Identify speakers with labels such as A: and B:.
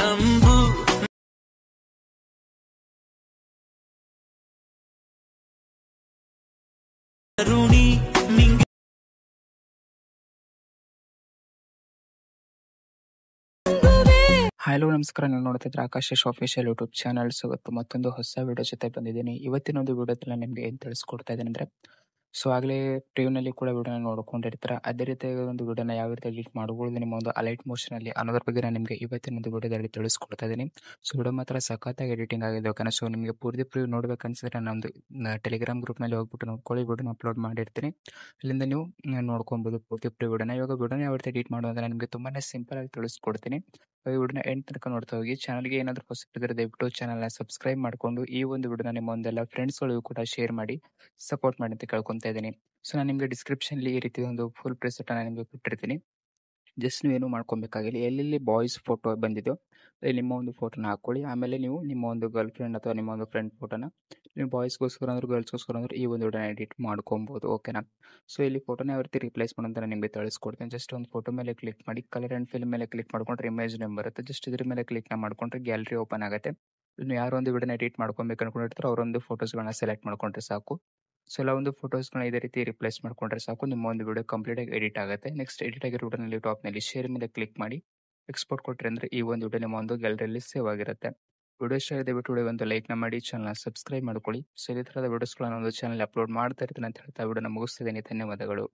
A: ನಂಬು ಋಣಿ ನಿಂಗೆ.
B: ಹಲೋ ನಮಸ್ಕಾರ, ನೀವು ನೋಡ್ತಿದ್ರೆ ಆಕಾಶ್ ಆಫಿಷಿಯಲ್ ಯೂಟ್ಯೂಬ್ ಚಾನಲ್. ಇವತ್ತು ಮತ್ತೊಂದು ಹೊಸ ವಿಡಿಯೋ ಜೊತೆ ಬಂದಿದ್ದೀನಿ. ಇವತ್ತಿನ ಒಂದು ವಿಡಿಯೋದಲ್ಲಿ ನಿಮಗೆ ಏನು ತಿಳಿಸ್ಕೊಡ್ತಾ ಇದ್ದೀನಿ ಅಂದರೆ, ಆಗಲೇ ಪ್ರಿವ್ಯೂನಲ್ಲಿ ಕೂಡ ವಿಡಿಯೋನ ನೋಡ್ಕೊಂಡಿರ್ತಾರೆ. ಅದೇ ರೀತಿಯಾಗಿ ಒಂದು ವಿಡಿಯೋನ ಯಾವ ರೀತಿ ಎಡಿಟ್ ಮಾಡ್ಬೋದು ನಿಮ್ಮ ಒಂದು ಅಲೈಟ್ ಮೋಷನಲ್ಲಿ ಅನ್ನೋದ್ರ ಬಗ್ಗೆ ನಾನು ನಿಮಗೆ ಇವತ್ತಿನ ಒಂದು ವಿಡಿಯೋದಲ್ಲಿ ತಿಳಿಸ್ಕೊಡ್ತಾ ಇದ್ದೀನಿ. ವಿಡಿಯೋ ಮಾತ್ರ ಸಖತ್ತಾಗಿ ಎಡಿಟಿಂಗ್ ಆಗಿದೆ ಓಕೆನಾ. ನಿಮಗೆ ಪೂರ್ತಿ ಪ್ರಿವ್ಯೂ ನೋಡ್ಬೇಕನ್ಸಿದ್ರೆ ನಮ್ಮದು ಟೆಲಿಗ್ರಾಮ್ ಗ್ರೂಪ್ನಲ್ಲಿ ಹೋಗ್ಬಿಟ್ಟು ನೋಡ್ಕೊಳ್ಳಿ, ವಿಡಿಯೋನ ಅಪ್ಲೋಡ್ ಮಾಡಿರ್ತೀನಿ. ಅಲ್ಲಿಂದ ನೀವು ನೋಡ್ಕೊಬೋದು ಪೂರ್ತಿ ವಿಡಿಯೋನ. ಇವಾಗ ವಿಡಿಯೋನ ಯಾವ ರೀತಿ ಎಡಿಟ್ ಮಾಡೋದು ಅಂದರೆ ನಿಮಗೆ ತುಂಬಾ ಸಿಂಪಲ್ ಆಗಿ ತಿಳಿಸ್ಕೊಡ್ತೀನಿ. ಈ ವಿಡಿಯೋನ ಎಂಡ್ ತನಕ ನೋಡ್ತಾ ಹೋಗಿ. ಚಾನಲ್ಗೆ ಏನಾದರೂ ಹೊಸಬಿದ್ದರೆ ದಯವಿಟ್ಟು ಚಾನಲ್ನ ಸಬ್ಸ್ಕ್ರೈಬ್ ಮಾಡಿಕೊಂಡು ಈ ಒಂದು ವಿಡಿಯೋನ ನಿಮ್ಮ ಒಂದೆಲ್ಲ ಫ್ರೆಂಡ್ಸ್ಗಳಿಗೂ ಕೂಡ ಶೇರ್ ಮಾಡಿ ಸಪೋರ್ಟ್ ಮಾಡಿ ಅಂತ ಕೇಳ್ಕೊತಾ ಇದ್ದೀನಿ. ನಾನು ನಿಮಗೆ ಡಿಸ್ಕ್ರಿಪ್ಷನ್ಲಿ ಈ ರೀತಿ ಒಂದು ಫುಲ್ ಪ್ರೆಸೆಟನ್ನು ನಿಮಗೆ ಕೊಟ್ಟಿರ್ತೀನಿ. ಜಸ್ಟ್ ನೀವೇನು ಮಾಡ್ಕೊಬೇಕಾಗಿಲ್ಲ, ಎಲ್ಲೆಲ್ಲಿ ಬಾಯ್ಸ್ ಫೋಟೋ ಬಂದಿದೆಯೋ ನಿಮ್ಮ ಒಂದು ಫೋಟೋನ ಹಾಕ್ಕೊಳ್ಳಿ. ಆಮೇಲೆ ನೀವು ನಿಮ್ಮ ಒಂದು ಗರ್ಲ್ ಫ್ರೆಂಡ್ ಅಥವಾ ನಿಮ್ಮ ಒಂದು ಫ್ರೆಂಡ್ ಫೋಟೋನ ನೀವು ಬಾಯ್ಸ್ಗೋಸ್ಕರ ಅಂದ್ರೆ ಗರ್ಲ್ಸ್ಗೋಸ್ಕರ ಅಂದ್ರೆ ಈ ಒಂದು ವಿಡಿಯೋನ ಎಡಿಟ್ ಮಾಡ್ಕೊಬೋದು ಓಕೆನಾ. ಇಲ್ಲಿ ಫೋಟೋನ ಯಾವ ರೀತಿ ರಿಪ್ಲೇಸ್ ಮಾಡೋದು ಅಂತ ನಿಮಗೆ ತಿಳಿಸ್ಕೊಡ್ತೀನಿ. ಜಸ್ಟ್ ಒಂದು ಫೋಟೋ ಮೇಲೆ ಕ್ಲಿಕ್ ಮಾಡಿ, ಕಲರ್ ಆ್ಯಂಡ್ ಫಿಲ್ಮ್ ಮೇಲೆ ಕ್ಲಿಕ್ ಮಾಡ್ಕೊಂಡ್ರೆ ಇಮೇಜ್ ನೇಮ್ ಬರುತ್ತೆ. ಜಸ್ಟ್ ಇದ್ರ ಮೇಲೆ ಕ್ಲಿಕ್ ಮಾಡ್ಕೊಂಡ್ರೆ ಗ್ಯಾಲರಿ ಓಪನ್ ಆಗುತ್ತೆ. ಇನ್ನು ಯಾರೋ ಒಂದು ವಿಡಿಯೋನ ಎಡಿಟ್ ಮಾಡ್ಕೊಬೇಕು ಅನ್ಕೊಂಡಿರ್ತಾರೋ ಅವರೊಂದು ಫೋಟೋಸ್ಗಳನ್ನ ಸೆಲೆಕ್ಟ್ ಮಾಡ್ಕೊಂಡ್ರೆ ಸಾಕು. ಎಲ್ಲ ಒಂದು ಫೋಟೋಸ್ಗಳನ್ನ ಇದೇ ರೀತಿ ರಿಪ್ಲೇಸ್ ಮಾಡ್ಕೊಂಡ್ರೆ ಸಾಕು, ನಿಮ್ಮ ಒಂದು ವಿಡಿಯೋ ಕಂಪ್ಲೀಟಾಗಿ ಎಡಿಟ್ ಆಗುತ್ತೆ. ನೆಕ್ಸ್ಟ್ ಎಡಿಟ್ ಆಗಿರೋ ವಿಡಿಯೋನಲ್ಲಿ ಟಾಪ್ನಲ್ಲಿ ಶೇರ್ ಮೇಲೆ ಕ್ಲಿಕ್ ಮಾಡಿ ಎಕ್ಸ್ಪೋರ್ಟ್ ಕೊಟ್ಟರೆ ಅಂದರೆ ಈ ಒಂದು ವಿಡಿಯೋ ನಿಮ್ಮ ಒಂದು ಗ್ಯಾಲರಿಯಲ್ಲಿ ಸೇವ್ ಆಗಿರುತ್ತೆ. ವಿಡಿಯೋ ಇಷ್ಟ ಆಗಿದೆ ಬಿಟ್ಟು ವಿಡಿಯೋ ಒಂದು ಲೈಕ್ನ ಮಾಡಿ, ಚಾನಲ್ನ ಸಬ್ಸ್ಕ್ರೈಬ್ ಮಾಡ್ಕೊಳ್ಳಿ. ಇದೇ ಥರದ ವಿಡಿಯೋಸ್ಗಳನ್ನ ಒಂದು ಚಾನಲ್ ಅಪ್ಲೋಡ್ ಮಾಡ್ತಾ ಇರ್ತೀನಿ ಅಂತ ಹೇಳ್ತಾ ವಿಡಿಯೋನ ಮುಗಿಸ್ತಿದ್ದೀನಿ. ಧನ್ಯವಾದಗಳು.